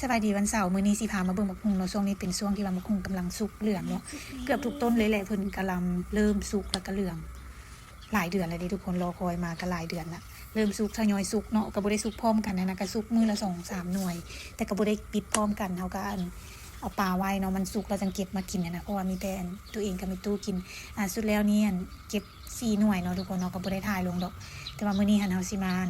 สบายดีวันเสาร์มื้อนี้สิพามาเบิ่งบักฮุงเนาะช่วงนี้เป็นช่วงที่ว่าบักฮุงกำลังสุกเหลืองเนาะเกือบทุกต้นเลยแหละเพิ่นกำลังเริ่มสุกแล้วก็เหลืองหลายเดือนแล้วเด้ทุกคนรอคอยมาก็หลายเดือนละเริ่มสุกทยอยสุกเนาะก็บ่ได้สุกพร้อมกันนะก็สุกมื้อละ2-3หน่วยแต่ก็บ่ได้ปิดพร้อมกันเฮาก็เอาปลาไว้เนาะมันสุกเราจังเก็บมากินนะเพราะว่ามีแต่ตัวเองก็มีตู้กินสุดแล้วนี่เก็บ4หน่วยเนาะทุกคนเนาะก็บ่ได้ถ่ายลงดอกแต่ว่ามื้อนี้เฮาสิมา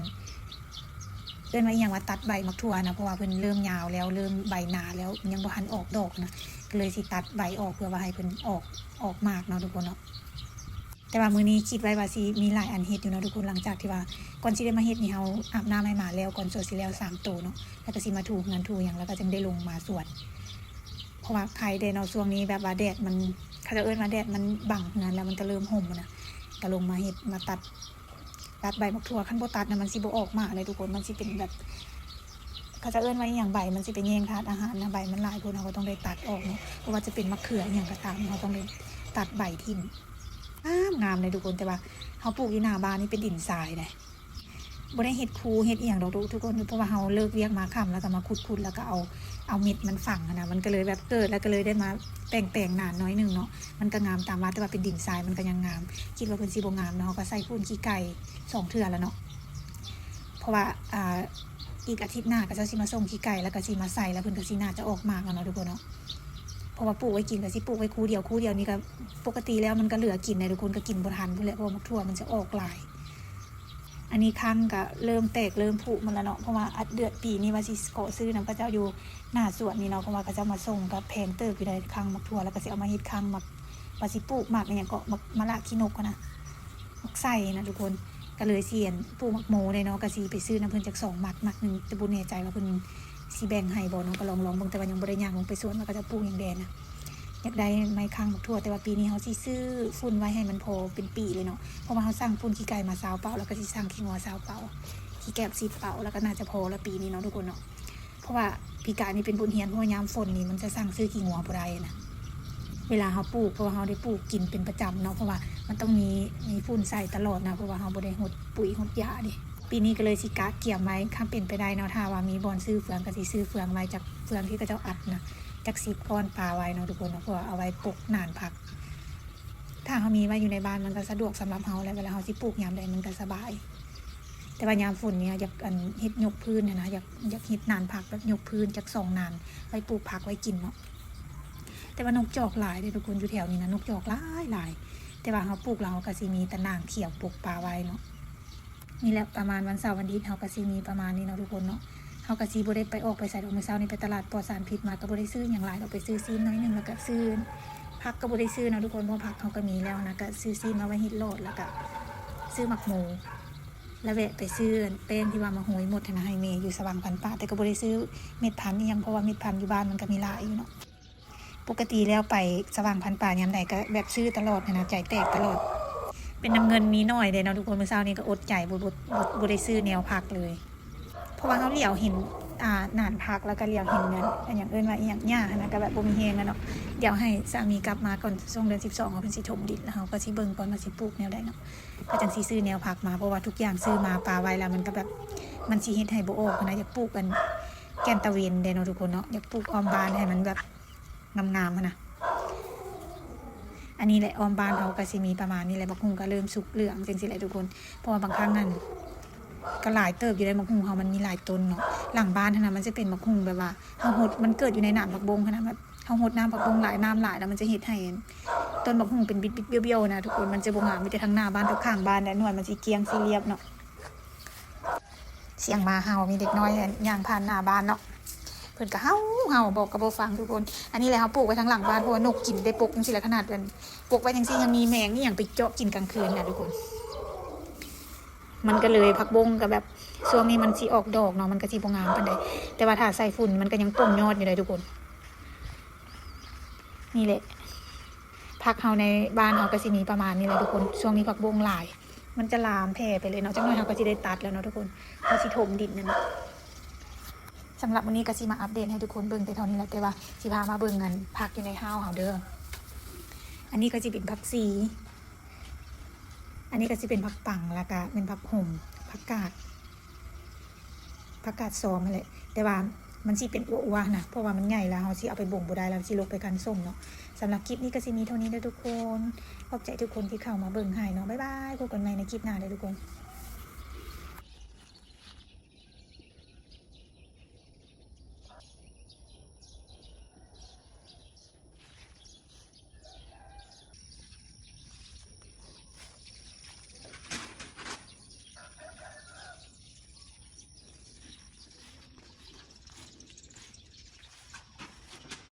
เอิ้นว่าอีหยังว่าตัดใบมักถั่วนะเพราะว่าเพิ่นเริ่มยาวแล้วเริ่มใบหนาแล้วยังบ่ทันออกดอกนะก็เลยสิตัดใบออกเพื่อว่าให้เพิ่นออกมากเนาะทุกคนเนาะแต่ว่ามื้อนี้คิดไว้ว่าสิมีหลายอันเฮ็ดอยู่เนาะทุกคนหลังจากที่ว่าก่อนสิได้มาเฮ็ดนี่เฮาอาบน้ำให้หมาแล้วก่อนสวดสิแล้ว3ตัวเนาะแล้วก็สิมาถูเงินถูหยังแล้วก็จึงได้ลงมาสวดเพราะว่าใครได้เนาะช่วงนี้แบบว่าแดดมันเขาจะเอิ้นว่าแดดมันบังงานแล้วมันก็เริ่มห่มนะก็ลงมาเฮ็ดมาตัดใบมักถั่วคันบ่ตัดนะมันสิบ่ออกมาเลยทุกคนมันสิเป็นแบบเขาจะเอิ้นว่าอย่างใบมันสิเป็นแยงธาตุอาหารนะใบมันหลายคนเราก็ต้องได้ตัดออกเนาะเพราะว่าจะเป็นมะเขืออย่างก็ตามเราต้องได้ตัดใบทิ้งงามเลยทุกคนแต่ว่าเขาปลูกอยู่หน้าบ้านนี่เป็นดินทรายเลยบ่ได้เฮ็ดคูเฮ็ดอีหยังดอกทุกคนเพราะว่าเฮาเลิกเวียกมาค่ำแล้วก็มาขุดแล้วก็เอาเม็ดมันฝังนะมันก็เลยแบบเกิดแล้วก็เลยได้มาแปลงนานน้อยนึงเนาะมันก็งามตามว่าแต่ว่าเป็นดินทรายมันก็ยังงามคิดว่าเพิ่นสิบ่งามเนาะก็ใส่ปูนขี้ไก่2เทื่อแล้วเนาะเพราะว่าอีกอาทิตย์หน้าก็จะสิมาส่งขี้ไก่แล้วก็สิมาใส่แล้วเพิ่นก็สิน่าจะออกมากแล้วเนาะทุกคนเนาะเพราะว่าปลูกไว้กินก็สิปลูกไว้คู่เดียวนี่ก็ปกติแล้วมันก็เหลือกินนะทุกคนก็กินบ่ทันพุ่นแหละเพราะว่ามักถั่วมันจะออกหลายอันนี้คั่งก็เริ่มแตกเริ่มผุมันแล้วเนาะเพราะว่าอัดเดือดปีนี้ว่าสิขอซื้อน้ำพระเจ้าอยู่หน้าสวนนี่เนาะเพราะว่าเขาจะมาส่งกับแพงเติบอยู่ได้คั่งมักถั่วแล้วก็สิเอามาเฮ็ดคั่งมักว่าสิปลูกหมักเนี่ยก็มักมะละขี้นกนะมักไส้นะทุกคนก็เลยเสียนปลูกมักโมเลยเนาะก็สิไปซื้อน้ำเพิ่นจาก2มักนึงแต่บ่แน่ใจว่าเพิ่นสิแบ่งให้บ่เนาะก็ลองเบิ่งแต่ว่ายังบ่ได้ย่างลงไปสวนมันก็จะปลูกอย่างแดนนะอยากได้ไม้ค้างมักถั่วแต่ว่าปีนี้เขาสิซื้อฝุ่นไว้ให้มันพอเป็นปีเลยเนาะเพราะว่าเขาสั่งฝุ่นขี้ไก่มา20 เป่าแล้วก็สิสั่งขี้งัว20 เป่าขี้แกบ10 เป่าแล้วก็น่าจะพอละปีนี้เนาะทุกคนเนาะเพราะว่าปีกายนี่เป็นบุญเฮียนเพราะว่ายามฝนนี่มันจะสั่งซื้อขี้งัวบ่ได้นะเวลาเขาปลูกเพราะว่าเขาได้ปลูกกินเป็นประจำเนาะเพราะว่ามันต้องมีฝุ่นใส่ตลอดนะเพราะว่าเขาบ่ได้หดปุ๋ยหดยาดิปีนี้ก็เลยสิกะเกี่ยมไว้ข้ามเป็นไปได้เนาะถ้าว่ามีบอนซื้อเฟืองก็สิซื้อเฟืองไว้จากเฟืองที่เขาเจ้าอัดนะจาก10 ก้อนปลาไว้เนาะทุกคนเนาะเพราะว่าเอาไว้ปลูกนานพักถ้าเขามีไว้อยู่ในบ้านมันก็สะดวกสำหรับเขาแล้วเวลาเขาสิปลูกยามใดมันก็สบายแต่ว่ายามฝนเนี่ยอยากเฮ็ดยกพื้นนะอยากเฮ็ดนานพักแบบยกพื้นจาก2 นานไว้ปลูกผักไว้กินเนาะแต่ว่านกจอกหลายเลยทุกคนอยู่แถวนี้นะนกจอกหลายแต่ว่าเขาปลูกเราก็สิมีตะนางเขียวปลูกปลาไว้เนาะนี่แหละประมาณวันเสาร์วันอาทิตย์เขาก็สิมีประมาณนี้เนาะทุกคนเนาะเขาก็สิบ่ได้ไปออกไปใส่ดอกมื้อเช้านี่ไปตลาดปลอดสารพิษมาก็บ่ได้ซื้ออย่างหลายเราไปซื้อซีนน้อยนึงแล้วก็ซื้อผักก็บ่ได้ซื้อนะทุกคนเพราะผักเขาก็มีแล้วนะก็ซื้อซีนมาไว้เฮ็ดโลดแล้วก็ซื้อหมักหมูแล้วแวะไปซื้อแป้งที่ว่ามาโหยหมดนะให้แม่อยู่สว่างพันป่าแต่ก็บ่ได้ซื้อเม็ดพันธุ์อีหยังเพราะว่าเม็ดพันธุ์อยู่บ้านมันก็มีหลายอยู่เนาะปกติแล้วไปสว่างพันป่ายามใดก็แบบซื้อตลอดนะใจแตกตลอดเป็นน้ำเงินมีน้อยเลยเนาะทุกคนมื้อเช้านี้ก็อดใจบ่ได้ซื้อแนวผักเลยเพราะว่าเขาเหลียวเห็นนานพักแล้วก็เหลียวเห็นเงินอย่างเอิ้นว่าอีหยังหญ้านะก็แบบบ่มีแฮงแล้วเนาะเดี๋ยวให้สามีกลับมาก่อนช่วงเดือน12เขาเพิ่นสิถมดินแล้วเขาก็สิเบิ่งก่อนว่าสิปลูกแนวใดเนาะก็จังสิซื้อแนวผักมาเพราะว่าทุกอย่างซื้อมาปาไว้แล้วมันก็แบบมันสิเฮ็ดให้บ่ออกนะอยากปลูกกันแกนตะเวนเด้เนาะทุกคนเนาะอยากปลูกออมบานให้มันแบบงามๆนะอันนี้แหละออมบานเขาก็สิมีประมาณนี้แหละบักฮุงก็เริ่มสุกเหลืองจังซี่แหละทุกคนเพราะว่าบางครั้งนั้นก็หลายเติบอยู่ในบักฮุงเขามันมีหลายต้นเนาะหลังบ้านนะมันจะเป็นบักฮุงแบบว่าเฮาหดมันเกิดอยู่ในน้ำผักบงขนาดแบบเฮาหดน้ำผักบงหลายน้ำหลายแล้วมันจะเฮ็ดให้ต้นบักฮุงเป็นบิดๆเบี้ยวๆนะทุกคนมันจะบ่งามมีแต่ทางหน้าบ้านกับข้างบ้านและหน่วยมันสิเกียงสิเรียบเนาะเสียงมาเห่ามีเด็กน้อยย่างผ่านหน้าบ้านเนาะเพิ่นก็เห่าบอกกับบ่ฟังทุกคนอันนี้แหละเฮาปลูกไว้ทางหลังบ้านเพราะว่านกกินได้ปกจังซี่แหละขนาดเป็นปกไว้จังซี่ยังมีแมงนี่หยังไปเจาะกินกลางคืนนะทุกคนมันก็เลยผักบงกับแบบช่วงนี้มันสิออกดอกเนาะมันก็สิบ่งามปานใดแต่ว่าถ้าใส่ฝุ่นมันก็ยังป่งยอดอยู่เลยทุกคนนี่แหละผักเฮาในบ้านเฮาก็สิมีประมาณนี้แหละทุกคนช่วงนี้ผักบงหลายมันจะลามแผ่ไปเลยเนาะจังหน่อยเฮาก็สิได้ตัดแล้วเนาะทุกคนเฮาสิถมดินนั่นแหละสำหรับวันนี้ก็สิมาอัปเดตให้ทุกคนเบิ่งแต่เท่านี้แหละแต่ว่าสิพามาเบิ่งกันผักอยู่ในห้าวเฮาเด้ออันนี้ก็สิเป็นผักซีอันนี้ก็สิเป็นผักปังแล้วก็เป็นผักห่มผักกาดซ้อมนั่นแหละแต่ว่า มันสิเป็นอ้วๆนะเพราะว่ามันใหญ่แล้วเฮาสิเอาไปบ่งบ่ได้แล้วสิลกไปกันส้มเนาะสำหรับคลิปนี้ก็สิมีเท่านี้เด้อทุกคนขอบใจทุกคนที่เข้ามาเบิ่งให้เนาะบ๊ายบายพบกันใหม่ในคลิปหน้าเด้อทุกคน